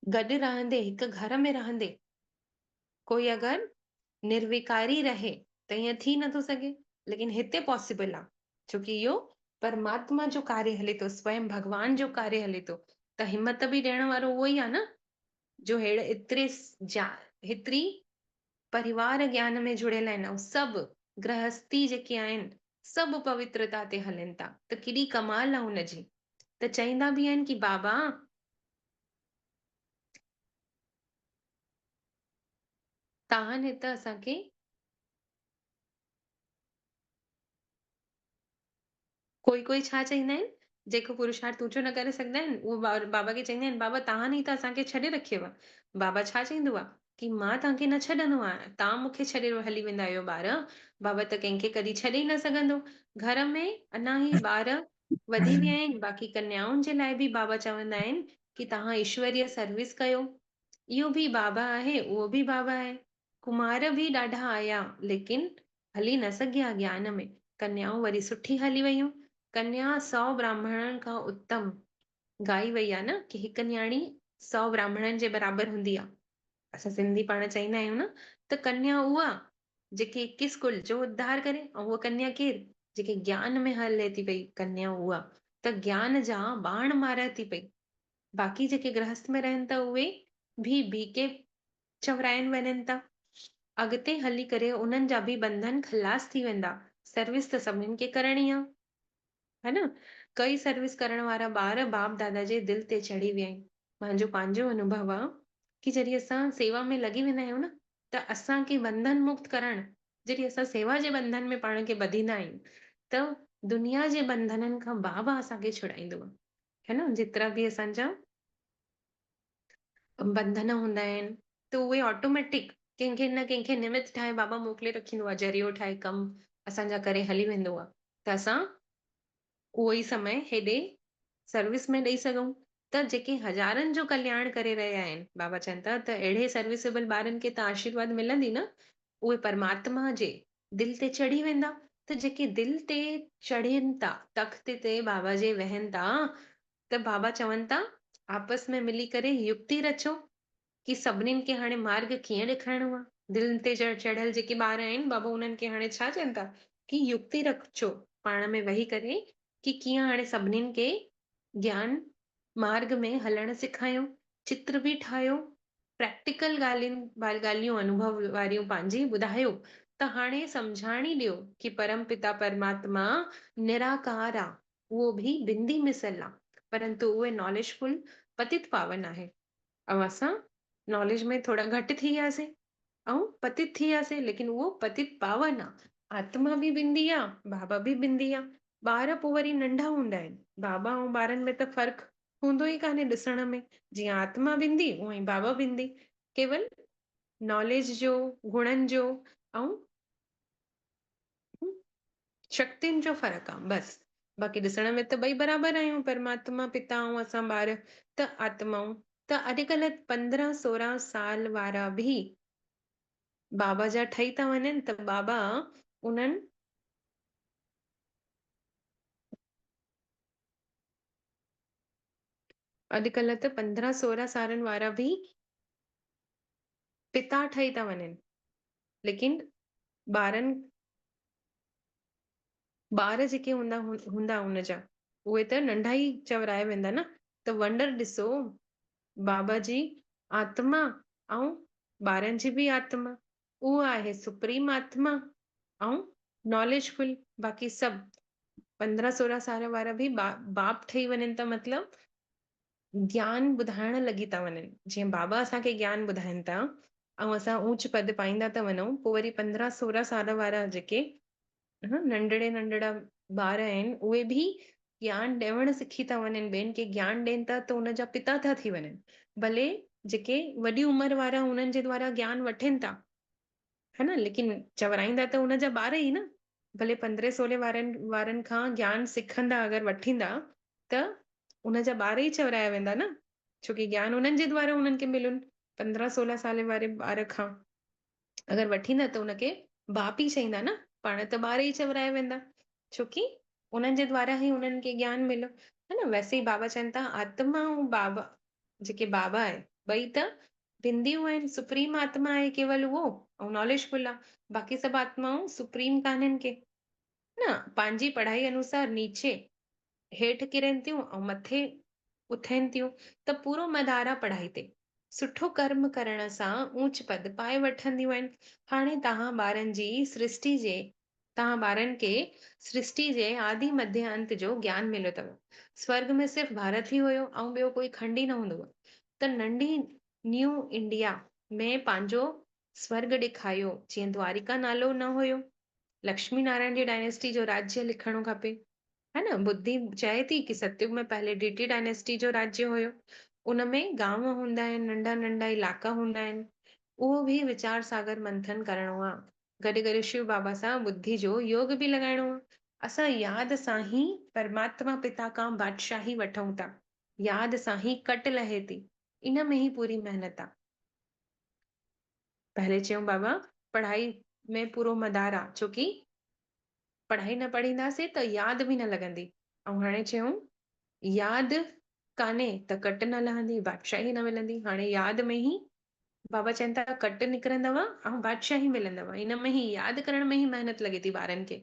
गॾु रहंदे, हिकु घर में रहंदे कोई अगरि निर्विकारी रहे त ईअं थी नथो सघे। लेकिन हिते पॉसिबल आहे, छोकी इहो परमात्मा जो कार्य हले थो, स्वयं भगवान जो कार्य हले थो। त हिम्मत बि ॾियण वारो उहो ई आहे न, जो हेतिरी परिवार ज्ञान में जुड़ियल आहिनि, ऐं सभु गृहस्थी जेके आहिनि सभु पवित्रता ते हलनि था। त केॾी कमाल आहे हुनजी। त चईंदा बि आहिनि कि बाबा तव्हां त असांखे कोई छा चईंदा आहिनि, जेको पुरुषार्थ ऊंचो न करे सघंदा आहिनि, उहो बाबा खे चईंदा आहिनि, बाबा तव्हां त असांखे छॾे रखियव। बाबा छा चईंदो आहे कि मां तव्हांखे न छॾंदो आहियां, तव्हां मूंखे छॾे हली वेंदा आहियो ॿार। बाबा त कंहिंखे कॾहिं छॾे ई न सघंदो। घर में अञा ई ॿार वधी विया आहिनि, बाक़ी कन्याउनि जे लाइ बि बाबा चवंदा आहिनि कि तव्हां ईश्वरीय सर्विस कयो। इहो बि बाबा आहे, उहो बि बाबा आहे। कुमार बि ॾाढा आया, लेकिन हली न सघिया ज्ञान में। कन्याऊं वरी सुठी हली वयूं। कन्या 100 ब्राह्मणनि खां उत्तम गाई वई आहे न, कि हिकु न्याणी 100 ब्राह्मणनि जे बराबरि हूंदी आहे। असां सिंधी पाण चईंदा आहियूं न, त कन्या उहा जेके 21 कुल जो उद्धार करे, ऐं उहा कन्या केरु, जेके ज्ञान में हले थी पई, कन्या उहा त ज्ञान जा बाण मारे थी पई। बाक़ी जेके गृहस्थ में रहनि था उहे भी के चवराइनि वञनि था। अॻिते हली करे उन्हनि जा बि बंधन खलास थी वेंदा। सर्विस त सभिनीनि खे करणी आहे, है न। कई सर्विस करण वारा ॿार बाप दादा जे दिल ते चढ़ी विया आहिनि। मुंहिंजो पंहिंजो अनुभव आहे कि जॾहिं असां सेवा में लॻी वेंदा आहियूं न, त असांखे बंधन मुक्त करणु, जॾहिं असां सेवा जे बंधन में पाण खे ॿधींदा आहियूं, त दुनिया जे बंधननि खां बाबा असांखे छुड़ाईंदो आहे, है न। जेतिरा बि असांजा बंधन हूंदा आहिनि त उहे ऑटोमेटिक कंहिंखे न कंहिंखे निमित ठाहे बाबा मोकिले रखींदो आहे, ज़रियो ठाहे कमु असांजा करे हली वेंदो आहे। त असां उहो ई समय हेॾे सर्विस में ॾेई सघूं। त जेके हज़ारनि जो कल्याण करे रहिया आहिनि, बाबा चवनि था त अहिड़े सर्विसेबल ॿारनि खे त आशीर्वाद मिलंदी न, उहे परमात्मा जे दिल ते चढ़ी वेंदा। त जेके दिल ते चढ़नि था, तख़्त ते बाबा जे वेहनि था, त बाबा चवनि था आपस में मिली करे युक्ति रचो कि सभिनीनि खे हाणे मार्ग कीअं ॾेखारिणो आहे। दिल ते चढ़ियल जेके ॿार आहिनि, बाबा उन्हनि खे हाणे छा चवनि था कि युक्ति रचो पाण में वेही करे, कि कीअं हाणे सभिनीनि खे ज्ञान मार्ग में हलण सेखारियो। चित्र बि ठाहियो, प्रैक्टिकल ॻाल्हियूं अनुभव वारियूं पंहिंजी ॿुधायो। त हाणे सम्झाणी ॾियो कि परम पिता परमात्मा निराकार आहे, उहो बि बिंदी मिसल आहे, परंतु उहे नॉलेजफुल पतित पावन आहे। ऐं असां नॉलेज में थोरा घटि थी वियासीं ऐं पतित थी वियासीं, लेकिन उहो पतित पावन आहे। आत्मा बि बिंदी आहे, बाबा बि बिंदी आहे। ॿार पोइ वरी नंढा हूंदा आहिनि, बाबा ऐं ॿारनि में त फ़र्क़ु हूंदो ई कान्हे ॾिसण में। जीअं आत्मा बिंदी, उअं ई बाबा बिंदी, केवल नॉलेज जो, गुणनि जो ऐं शक्तियुनि जो फ़र्क़ु आहे बसि। बाक़ी ॾिसण में त ॿई बराबरि आहियूं, परमात्मा पिता ऐं असां ॿार त आत्माऊं। त अॼुकल्ह 15-16 साल वारा बि बाबा जा ठही था वञनि, त बाबा उन्हनि अॼुकल्ह त 15-16 सालनि वारा बि पिता ठही था वञनि, लेकिन ॿार जेके हूंदा हुनजा, उहे त नंढा ई चवराए वेंदा न। त वंडर ॾिसो, बाबा जी आत्मा ऐं ॿारनि जी बि आत्मा, उहो आहे सुप्रीम आत्मा ऐं नॉलेजफुल। बाक़ी सभु 15-16 साल वारा बि बाप ठही वञनि था, मतिलबु ज्ञान ॿुधाइण लॻी था वञनि। जीअं बाबा असांखे ज्ञान ॿुधाइनि था ऐं असां ऊच पद पाईंदा था वञूं, पोइ वरी 15-16 साल वारा जेके नंढड़े नंढड़ा ॿार आहिनि, उहे बि ज्ञान ॾियण सिखी था वञनि, ॿियनि खे ज्ञान ॾियनि था, त उनजा पिता था थी वञनि। भले जेके वॾी उमिरि वारा उन्हनि जे द्वारा ज्ञान वठनि था, है न, लेकिन चवराईंदा त उनजा ॿार ई न। भले 15-16 वारनि खां ज्ञान सिखंदा अगरि वठींदा, त उनजा ॿार ई चवराया वेंदा न, छोकी ज्ञान उन्हनि जे द्वारा उन्हनि खे मिलनि। 15-16 साल वारे ॿार खां अगरि वठींदा त उनखे बाप ई चईंदा न, पाण त ॿार ई चवराया वेंदा, छोकी उन्हनि जे द्वारा ई उन्हनि खे ज्ञान मिलो, है न। वैसे ई बाबा चवनि था आत्मा ऐं बाबा, जेके बाबा आहे ॿई त बिंदियूं आहिनि। सुप्रीम आत्मा आहे केवल उहो, ऐं नॉलेजफुल आहे। बाक़ी सभु आत्माऊं सुप्रीम कान्हनि के न, पंहिंजी पढ़ाई अनुसार नीचे हेठि किरनि थियूं ऐं मथे उथनि थियूं, त पूरो मदार आहे पढ़ाई ते। सुठो कर्म करण सां ऊच पद पाए वठंदियूं आहिनि। हाणे तव्हां ॿारनि खे सृष्टि जे आदि मध्य अंत जो ज्ञान मिलियो अथव। स्वर्ग में सिर्फ़ु भारत ई हुयो ऐं ॿियो कोई खंड ई न हूंदो, त नंढी न्यू इंडिया में पंहिंजो स्वर्ग ॾेखारियो। जीअं द्वारिका नालो न हुयो, लक्ष्मी नारायण जी डायनेस्टी जो राज्य लिखणो खपे, है न। बुद्धि चए थी कि सतयुग में पहले डीटी डायनेस्टी जो राज्य हुयो, उनमें गांव हूंदा आहिनि, नंढा नंढा इलाका हूंदा आहिनि। उहो बि वीचार सागर मंथन करणो आहे। गॾु गॾु शिव बाबा सां बुद्धि जो योग बि लॻाइणो आहे। असां यादि सां ई परमात्मा पिता खां बादशाही वठूं था, यादि सां ई कट लहे थी। इन में ई पूरी मेहनत आहे। पहले चयूं बाबा पढ़ाई में पूरो मदार आहे, छोकी पढ़ाई न पढ़ींदासीं त यादि बि न लॻंदी। ऐं हाणे चयूं यादि कान्हे त कट न लहंदी, बादशाही न मिलंदी। हाणे यादि में ई बाबा चवनि था कट निकिरंदव ऐं बादशाही मिलंदव। इन में ई यादि करण में ई मेहनत लॻे थी ॿारनि खे।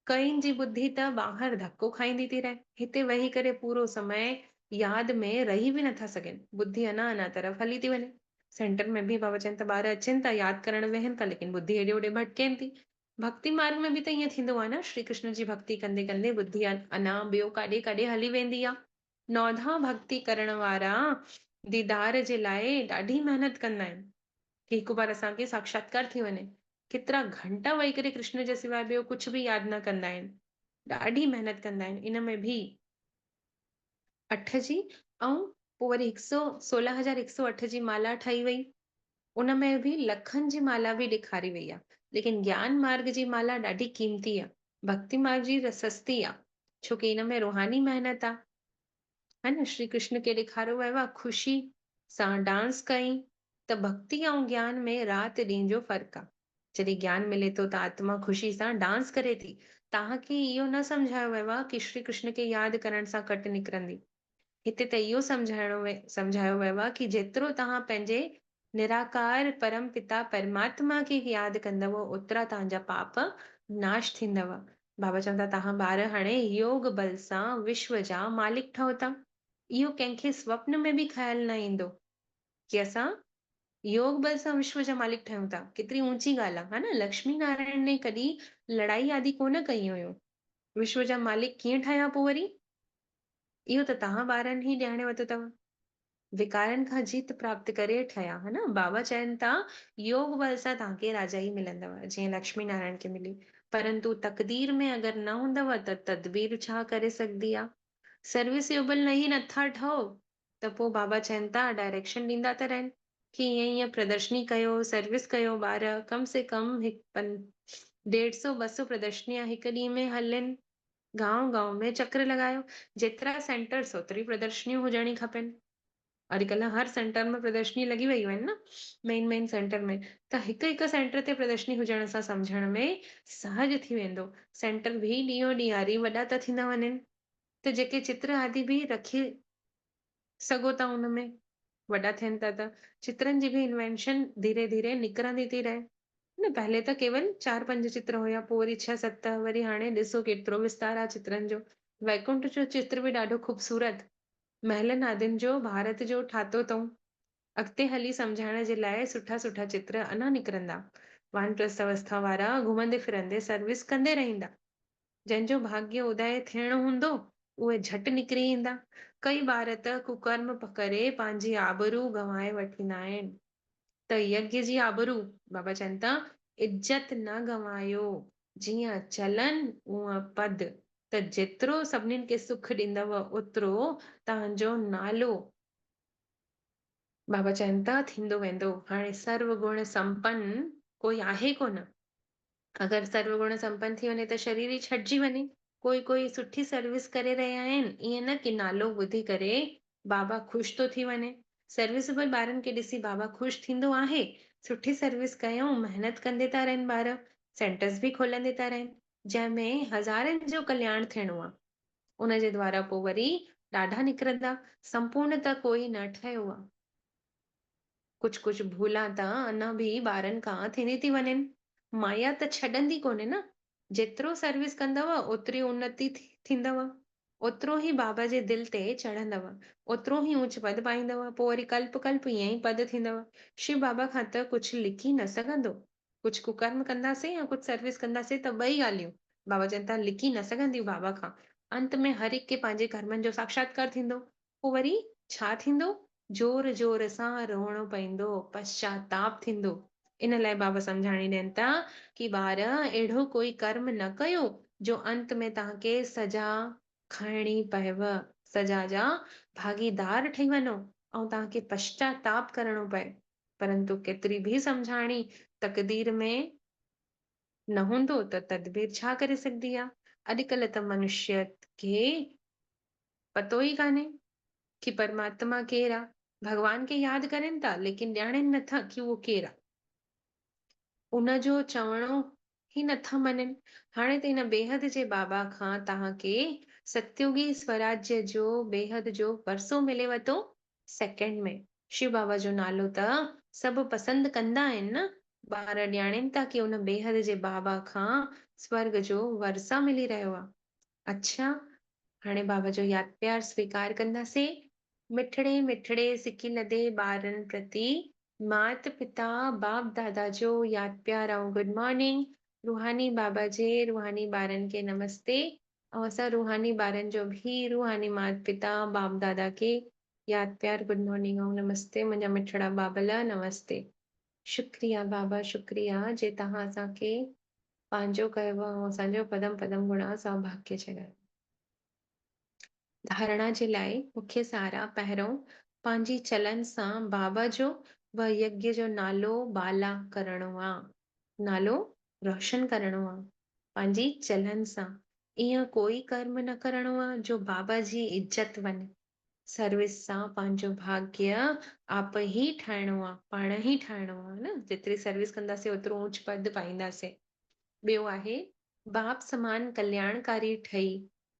कईनि जी बुद्धि त ॿाहिरि धको खाईंदी थी रहे, हिते वेही करे पूरो समय यादि में रही बि नथा सघनि। बुद्धि अञा अञा तरफ़ हली थी वञे। सेंटर में बि बाबा चवनि था ॿार अचनि था, यादि करण वेहनि था, लेकिन बुद्धि हेॾे होॾे भटकेनि थी। भक्ति मार्ग में बि त ईअं थींदो आहे न, श्री कृष्ण जी भक्ति कंदे कंदे बुद्धि अञा ॿियो काॾे काॾे हली वेंदी आहे। नौधा भक्ति करण वारा दीदार जे लाइ ॾाढी महिनत कंदा आहिनि कि हिकु बार असांखे साक्षात्कार थी वञे। केतिरा घंटा वेही करे कृष्ण जे सवाइ ॿियो कुझु बि यादि न कंदा आहिनि, ॾाढी महिनत कंदा आहिनि। इन में बि 8 जी ऐं पोइ वरी 16,108 जी माला ठही वई। उन में बि लखनि जी माला बि ॾेखारी वई आहे। लेकिन ज्ञान मार्ग जी माला ॾाढी कीमती आहे, भक्ति मार्ग जी सस्ती आहे, छोकी इन में रूहानी मेहनत आहे, है न। श्री कृष्ण खे ॾेखारियो वियो आहे ख़ुशी सां डांस कई, त भक्ति ऐं ज्ञान में राति ॾींहं जो फ़र्क़ु आहे। जॾहिं ज्ञान मिले थो त आत्मा ख़ुशी सां डांस करे थी। तव्हांखे इहो न सम्झायो वियो आहे कि श्री कृष्ण खे यादि करण सां कट निकिरंदी। हिते त इहो सम्झायो वियो आहे कि जेतिरो तव्हां पंहिंजे निराकार परम पिता परमात्मा खे यादि कंदव, ओतिरा तव्हांजा पाप नाश थींदव। बाबा चवंदा तव्हां ॿार हाणे योग बल सां विश्व जा मालिक ठहो था। इहो कंहिंखे स्वप्न में बि ख़्याल न ईंदो कि असां योग बल सां विश्व जा मालिक ठहियूं था। केतिरी ऊंची ॻाल्हि आहे, है न। लक्ष्मी नारायण ने कॾहिं लड़ाई आदि कोन कई हुयूं, विश्व जा मालिक कीअं ठहिया पोइ वरी? इहो त तव्हां ॿारनि ई ॼाणे वरितो अथव। विकारनि खां जीत प्राप्त करे ठहिया, है न। बाबा चवनि था योग बल सां तव्हांखे राजाई मिलंदव, जीअं लक्ष्मी नारायण खे मिली। परंतु तकदीर में अगरि न हूंदव त तदबीर छा करे सघंदी आहे। सर्विसेबल न ई नथा ठहो त पोइ बाबा चवनि था डायरेक्शन ॾींदा त रहनि कि ईअं ईअं प्रदर्शनी कयो, सर्विस कयो। ॿार कम से कम 150-200 प्रदर्शनियां हिकु ॾींहं में हलनि। गांव गांव में चक्र लॻायो। जेतिरा सेंटर्स ओतिरी प्रदर्शनियूं हुजणी खपनि। अॼुकल्ह हर सेंटर में प्रदर्शनी लॻी वयूं आहिनि न, मेन सेंटर में। त हिकु हिकु सेंटर ते प्रदर्शनी हुजण सां सम्झण में सहज थी वेंदो। सेंटर बि ॾींहों ॾींहारी वॾा था थींदा वञनि, त जेके चित्र आदि बि रखी सघो था उन में, वॾा थियनि था त चित्रनि जी बि इन्वेंशन धीरे धीरे निकिरंदी थी रहे न। पहले त केवल 4-5 चित्र हुया, पोइ वरी 6-7, वरी हाणे ॾिसो केतिरो विस्तार आहे चित्रनि जो। वैकुंठ जो चित्र बि ॾाढो ख़ूबसूरत महलन आदिन जो भारत जो ठातो अथऊं। अॻिते हली सम्झाइण जे लाइ सुठा सुठा चित्र अञा निकिरंदा। वानप्रस्थ अवस्था वारा घुमंदे फिरंदे सर्विस कंदे रहंदा। जंहिंजो भाग्य उदय थियणो हूंदो उहे झटि निकिरी ईंदा। कई ॿार त कुकर्म करे पंहिंजी आबरू गंवाए वठींदा आहिनि। त यज्ञ जी आबरू बाबा चवनि था इज्जत न गंवायो, जीअं चलन उअं पद। त जेतिरो सभिनीनि खे सुख ॾींदव ओतिरो तव्हांजो नालो बाबा चवनि था थींदो वेंदो। हाणे सर्व गुण संपन्न कोई आहे कोन। अगरि सर्वगुण संपन्न थी वञे त शरीर ई छॾिजी वञे। कोई सुठी सर्विस करे रहिया आहिनि, ईअं न की नालो ॿुधी करे बाबा ख़ुशि थो थी वञे। सर्विसेबल ॿारनि खे ॾिसी बाबा ख़ुशि थींदो आहे। सुठी सर्विस कयूं, महिनत कंदे था रहनि ॿार, सेंटर्स बि खोलंदे था रहनि, जंहिंमें हज़ारनि जो कल्याण थियणो आहे। उनजे द्वारा पोइ वरी ॾाढा निकिरंदा। संपूर्ण त कोई न ठहियो आहे। कुछ भूला त अञा बि ॿारनि खां थींदी थी वञनि। माया त छॾंदी कोन्हे न। जेतिरो सर्विस कंदव ओतिरी उन्नति थींदव, ओतिरो ई बाबा जे दिल ते चढ़ंदव, ओतिरो ई ऊच पद पाईंदव। पोइ वरी कल्प कल्प ईअं ई पद थींदव। शिव बाबा खां त कुझु लिकी न सघंदो। कुझु कुकर्म कंदासीं या कुझु सर्विस कंदासीं त ॿई ॻाल्हियूं बाबा चवनि था लिकी न सघंदियूं बाबा खां। अंत में हर हिक खे पंहिंजे कर्मनि जो साक्षात्कार थींदो। पोइ वरी छा थींदो? जोर जोर सां रोअणो पवंदो, पश्चाताप थींदो। इन लाइ बाबा सम्झाणी ॾियनि था कि ॿार अहिड़ो कोई कर्म न कयो जो अंत में तव्हांखे सजा खणणी पएव, सजा जा भागीदार ठही वञो ऐं तव्हांखे पश्चाताप करणो पए। परंतु केतिरी बि सम्झाणी तक़दीर में न हूंदो त तदबीर छा करे सघंदी आहे। अॼुकल्ह त मनुष्य खे पतो ई कान्हे कि परमात्मा केरु आहे। भॻवान खे यादि करनि था लेकिन ॼाणनि नथा कि उहो केरु आहे। उनजो चवणो ई नथा मञनि। हाणे त हिन बेहद जे बाबा खां तव्हांखे सत्युगी स्वराज्य जो बेहद जो वरसो मिलेव थो सेकेंड में। शिव बाबा जो नालो त सभु पसंदि कंदा आहिनि न। ॿार ॼाणनि था कि उन बेहद जे बाबा खां स्वर्ग जो वरसा मिली रहियो आहे। अच्छा, हाणे बाबा जो यादि प्यार स्वीकार कंदासीं। मिठड़े मिठड़े सिकी लदे ॿारनि प्रति मात पिता बाप दादा जो यादि प्यार ऐं गुड मॉर्निंग। रूहानी बाबा जे रूहानी ॿारनि खे नमस्ते। ऐं असां रूहानी ॿारनि जो बि रूहानी मात पिता बाप दादा खे यादि प्यार गुड मॉर्निंग ऐं नमस्ते। मुंहिंजा मिठड़ा बाबल नमस्ते। शुक्रिया बाबा, शुक्रिया जे तव्हां असांखे पंहिंजो कयो ऐं असांजो पदम पदम गुणा सौभाग्य चढ़ायो। धारणा जे लाइ मुख्य सारा पहिरियों पंहिंजी चलन सां बाबा जो व यज्ञ जो नालो बाला करणो आहे। नालो रोशन करणो आहे पंहिंजी चलन सां। ईअं कोई कर्म न करणो आहे जो बाबा जी इज्जत वञे। सर्विस सां पंहिंजो भाग्य आप ही ठाहिणो आहे, पाण ई ठाहिणो आहे न। जेतिरी सर्विस कंदासीं ओतिरो ऊच पद पाईंदासीं। ॿियो आहे बाप समान कल्याणकारी ठही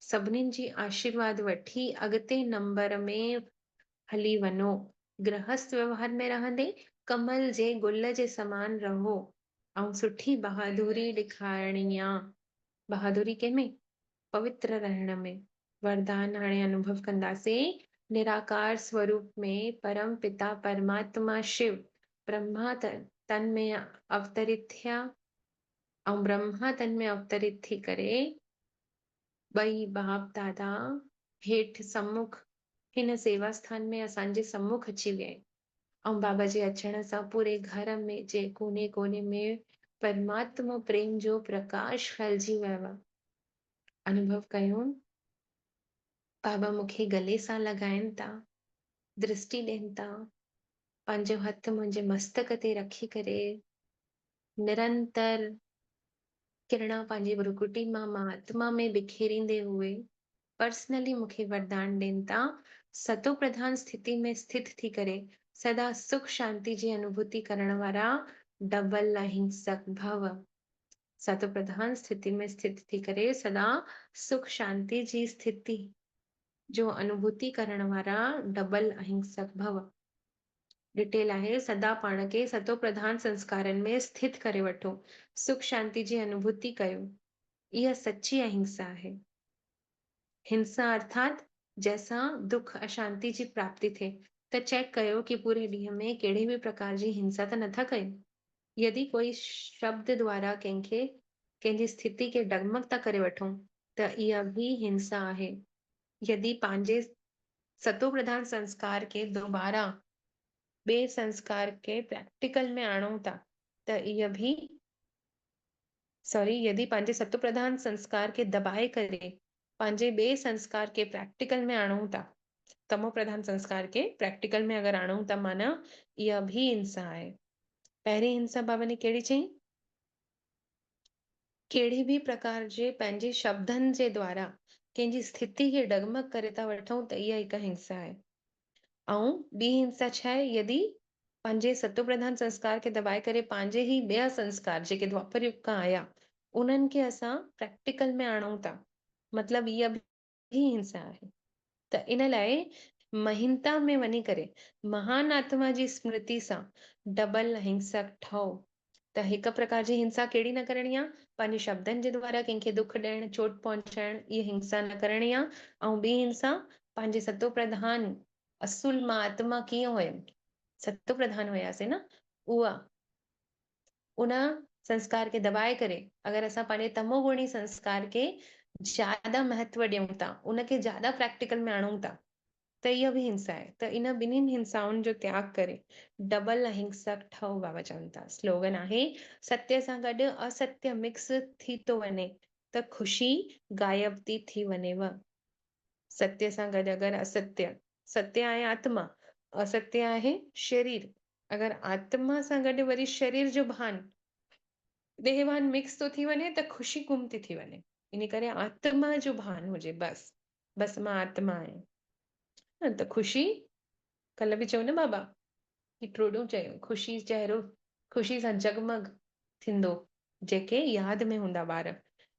सभिनीनि जी आशीर्वाद वठी अॻिते नंबर में हली वञो। गृहस्थ व्यवहार में रहंदे कमल जे गुल जे समान रहो ऐं सुठी बहादुरी ॾेखारणी आहे। बहादुरी कंहिंमें? पवित्र रहण में। वरदान हाणे अनुभव कंदासीं। निराकार स्वरूप में परम पिता परमात्मा शिव ब्रह्मा तन में अवतरित थिया ऐं ब्रह्मा तन में अवतरित थी करे ॿई बाप दादा हेठि सम्मुख हिन सेवा स्थान में असांजे सम्मुख अची विया आहिनि। ऐं बाबा जे अचण सां पूरे घर में जे कोने कोने में परमात्मा प्रेम जो प्रकाश फैलिजी वियो आहे। अनुभव कयूं। बाबा मूंखे गले सां लॻाइनि था, दृष्टि ॾियनि था, पंहिंजो हथ मुंहिंजे मस्तक ते रखी करे निरंतर किरणा पंहिंजी भ्रुकुटी मां आत्मा में बिखेरींदे हुए पर्सनली मूंखे वरदान ॾियनि था। सतो प्रधान स्थिति में स्थित थी करे सदा सुख शांति जी अनुभूति करण वारा डबल अहिंसक भव। सतो प्रधान स्थिति में स्थित थी करे सदा सुख शांति जी स्थिति जो अनुभूति करण वारा डबल अहिंसक भव। डिटेल आहे सदा पाण खे सतो प्रधान संस्कारनि में स्थित करे वठो, सुख शांति जी अनुभूति कयो। इहा सच्ची अहिंसा आहे। हिंसा अर्थात जैसां दुख अशांति जी प्राप्ति थिए। त चेक कयो कि पूरे ॾींहं में कहिड़ी बि प्रकार जी हिंसा त नथा कयो। यदि कोई शब्द द्वारा कंहिंखे कंहिंजी स्थिति खे डगमग था करे वठूं त इहा बि हिंसा आहे। यदि पंहिंजे सतो प्रधान संस्कार के दोबारा ॿिए संस्कार के प्रैक्टिकल में आणूं था त इहा भी यदि पंहिंजे सतो प्रधान संस्कार के दबाए करे पंहिंजे ॿिए संस्कार के प्रैक्टिकल में आणूं था, तमो प्रधान संस्कार के प्रैक्टिकल में अगर आणूं था माना इहा भी हिंसा आहे। पहिरीं हिंसा बाबा ने कहिड़ी चई? कहिड़ी भी प्रकार जे पंहिंजे शब्दनि जे द्वारा कंहिंजी स्थिति खे डगमग करे था वठूं त इहा हिकु हिंसा आहे। ऐं ॿी हिंसा छा आहे? यदि पंहिंजे सतो प्रधान संस्कार खे दबाए करे पंहिंजे ई ॿिया संस्कार जेके द्वापर युग खां आया उन्हनि खे असां प्रैक्टिकल में आणूं था, मतलब इहा भी हिंसा आहे। त इन लाइ महिनता में वञी करे महान आत्मा जी स्मृति सां डबल हिंसक ठहो। त हिकु प्रकार जी हिंसा कहिड़ी न करणी आहे? पंहिंजे शब्दनि जे द्वारा कंहिंखे दुख ॾियणु, चोट पहुचाइणु, इहा हिंसा न करणी आहे। ऐं ॿी हिंसा पंहिंजे सतो प्रधान असुल मां आत्मा कीअं हुयमि, सतो प्रधान हुयासीं न, उहा उन संस्कार के दबाए करे अगर असां पंहिंजे तमोगुणी संस्कार के ज्यादा महत्व ॾियूं था, उनखे ज्यादा प्रैक्टिकल में आणूं था त इहा बि हिंसा आहे। त इन ॿिन्हिनि हिंसाउनि जो त्याग करे डबल अहिंसक ठहो बाबा चवनि था। स्लोगन आहे, सत्य सां गॾु असत्य मिक्स थी थो वञे त ख़ुशी गायब थी वञेव। सत्य सां गॾु अगरि असत्य, सत्य आहे आत्मा, असत्य आहे शरीर, अगर आत्मा सां गॾु वरी शरीर जो भान देहवान मिक्स तो थी वञे त ख़ुशी गुम थी वञे। इन करे आत्मा जो भान हुजे, बस मां आत्मा आहियां। त ख़ुशी, कल्ह बि चयो न बाबा कि ट्रोडो चयो, ख़ुशी चेहरो ख़ुशी सां जगमग थींदो जेके यादि में हूंदा ॿार।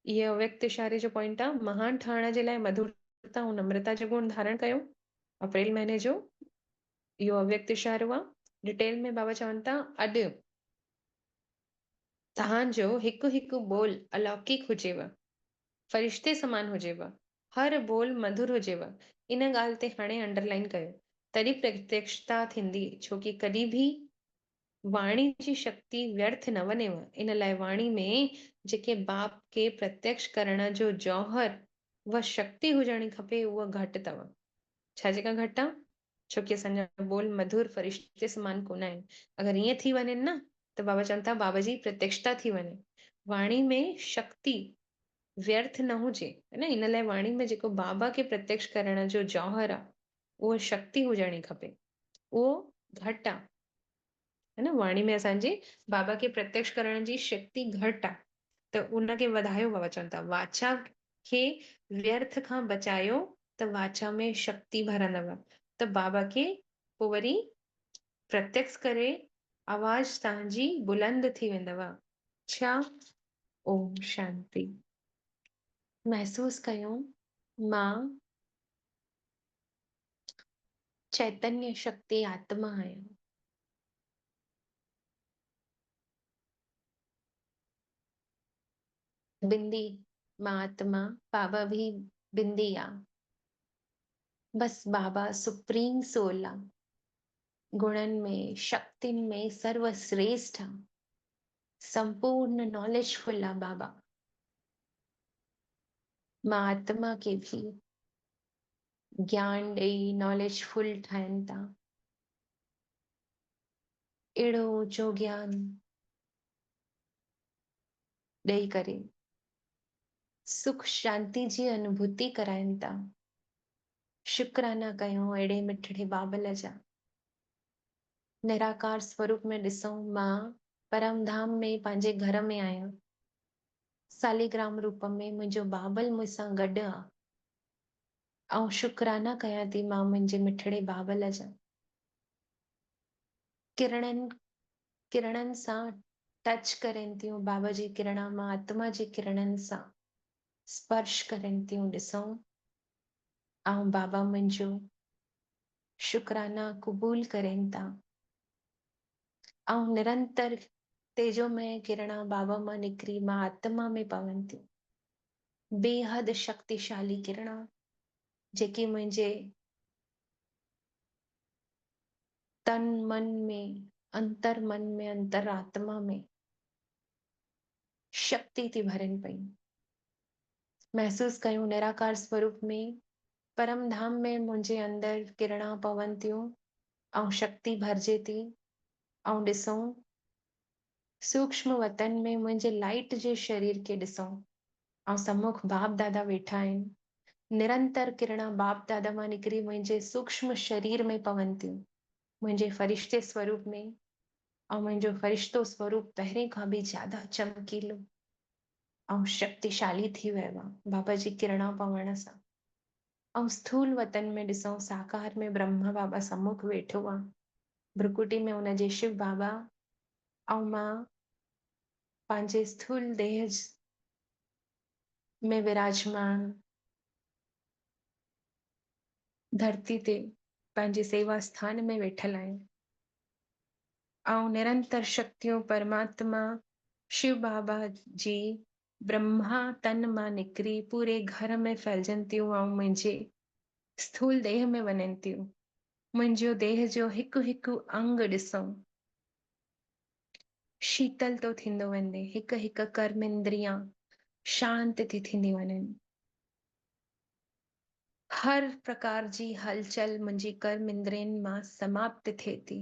इहे अव्यक्त इशारे जो पॉइंट आहे। महान ठहण जे लाइ मधुरता ऐं नम्रता जो गुण धारण कयो। अप्रैल महीने जो इहो अव्यक्त इशारो आहे। डिटेल में बाबा चवनि था, अॼु तव्हांजो हिकु हिकु बोल अलौकिक हुजेव, फरिश्ते समान हुजेव, हर बोल मधुर हुजेव। इन ॻाल्हि ते हाणे अंडरलाइन कयो, तॾहिं प्रत्यक्षता थींदी। छोकी कॾहिं बि वाणी जी शक्ति व्यर्थ न वञेव। इन लाइ वाणी में जेके बाप के प्रत्यक्ष करण जो जौहर उहा शक्ति हुजणी खपे, उहा घटि अथव। छा जेका घटि आहे? छोकी असांजा बोल मधुर फरिश्ते समान कोन आहिनि। अगरि ईअं थी वञनि न त बाबा चवनि था बाबा जी प्रत्यक्षता थी वञे। वाणी में शक्ति व्यर्थ न हुजे, है न। इन लाइ वाणी में जेको बाबा के प्रत्यक्ष करण जो जौहर आहे उहो शक्ति हुजणी खपे, उहो घटि आहे, है न। वाणी में असांजे बाबा के प्रत्यक्ष करण जी शक्ति घटि आहे त उनखे वधायो। बाबा चवनि था वाचा खे व्यर्थ खां बचायो त वाचा में शक्ति भरंदव। त बाबा खे पोइ वरी प्रत्यक्ष करे आवाज तव्हांजी बुलंद थी वेंदव। छा? ओम शांति। महसूस कयूं मां चैतन्य शक्ति आत्मा आहियां। बिंदी मां आत्मा, बाबा भी बिंदी आ। बस बाबा सुप्रीम सोल आ। गुणन में, शक्तिन में सर्वश्रेष्ठ आ। संपूर्ण नॉलेजफुल आ बाबा। मां आत्मा के भी ज्ञान ॾेई नॉलेजफुल ठाहिनि था। अहिड़ो ऊंचो ज्ञान ॾेई करे सुख शांति जी अनुभूति कराइनि था। शुक्राना कयूं अहिड़े मिठड़े बाबल जा। निराकार स्वरूप में ॾिसूं मां परम धाम में पंहिंजे घर में आहियां। सालिग्राम रूप में मुंहिंजो बाबल मूंसां गॾु आ। ऐं शुक्राना कयां थी मां मुंहिंजे मिठड़े बाबल जा। किरणनि सां टच करनि थियूं। बाबा जी किरणा मां आत्मा जी किरणनि सां स्पर्श करनि थियूं। ॾिसूं ऐं बाबा मुंहिंजो शुक्राना क़बूल करनि था। ऐं निरंतर तेजोमय किरणा बाबा मां निकिरी मां आत्मा में पवनि थियूं। बेहद शक्तिशाली किरणा जेकी मुंहिंजे तन मन में, अंतरात्मा में शक्ति थी भरन पई। महसूस कयूं निराकार स्वरूप में, परम धाम में मुंहिंजे अंदर किरणा पवन थियूं ऐं शक्ति भरजे थी। ऐं ॾिसूं सूक्ष्म वतन में मुंहिंजे लाइट जे शरीर खे ॾिसूं ऐं सम्मुख बाप दादा वेठा आहिनि। निरंतर किरणा बाप दादा मां निकिरी मुंहिंजे सूक्ष्म शरीर में पवन थियूं, मुंहिंजे फरिश्ते स्वरूप में। ऐं मुंहिंजो फरिश्तो स्वरूप पहिरें खां बि ज्यादा चमकीलो ऐं शक्तिशाली थी वियो आहे बाबा जी किरणा पवण सां। ऐं स्थूल वतन में ॾिसूं साकार में ब्रह्मा बाबा सम्मुख वेठो आहे, भ्रुकुटी में हुनजे शिव बाबा ऐं मां पंहिंजे स्थूल देह में विराजमान धरती ते पंहिंजे सेवा स्थान में वेठल आहियां। ऐं निरंतर शक्तियूं परमात्मा शिव बाबा जी ब्रह्मा तन मां निकिरी पूरे घर में फैलजनि थियूं ऐं मुंहिंजे स्थूल देह में वञनि थियूं। मुंहिंजो देह जो हिकु हिकु अंग ॾिसूं शीतल तो थींदो वञे, हिकु हिकु कर्म इंद्रियां शांत थी थींदी वञनि। हर प्रकार जी हलचल मुंहिंजी कर्म इंद्रियनि मां समाप्त थिए थी।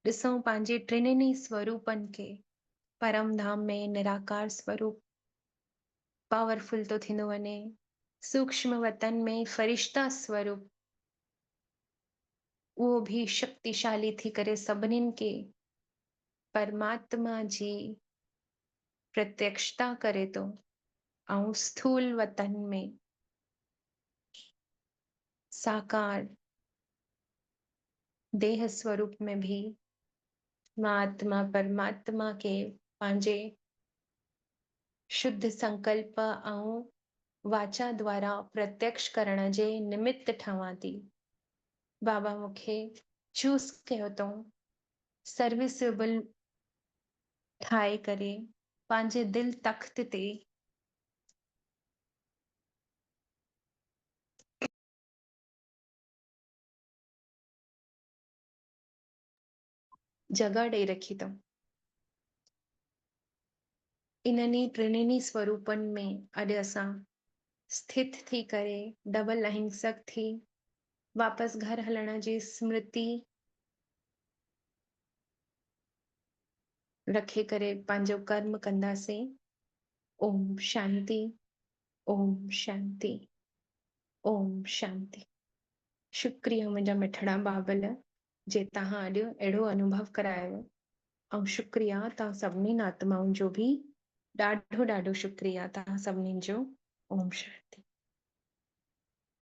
ॾिसूं पंहिंजे टिनिनी स्वरूपनि खे, परम धाम में निराकार स्वरूप पावरफुल तो थींदो वञे, सूक्ष्म वतन में फरिश्ता स्वरूप उहो भी शक्तिशाली थी करे सभिनीनि खे परमात्मा जी प्रत्यक्षता करे थो। ऐं स्थूल वतन में साकार देह स्वरूप में भी मां आत्मा परमात्मा के पंहिंजे शुद्ध संकल्प ऐं वाचा द्वारा प्रत्यक्ष करण जे निमित्त ठवां थी। बाबा मूंखे चूस कयो अथऊं सर्विसेबल ठाहे करे पंहिंजे दिल तख्त ते जगह ॾेई रखी अथऊं। इन्हनि टिनिनी स्वरूपनि में अॼु असां स्थित थी करे डबल अहिंसक थी वापस घर हलण जी स्मृति रखे करे पंहिंजो कर्म कंदासीं। ओम शांति, ओम शांति, ओम शांति। शुक्रिया मुंहिंजा मिठड़ा बाबल जे तव्हां अॼु अहिड़ो अनुभव करायो। ऐं शुक्रिया तव्हां सभिनीनि आत्माउनि जो बि ॾाढो ॾाढो शुक्रिया तव्हां सभिनीनि जो। ओम शांति।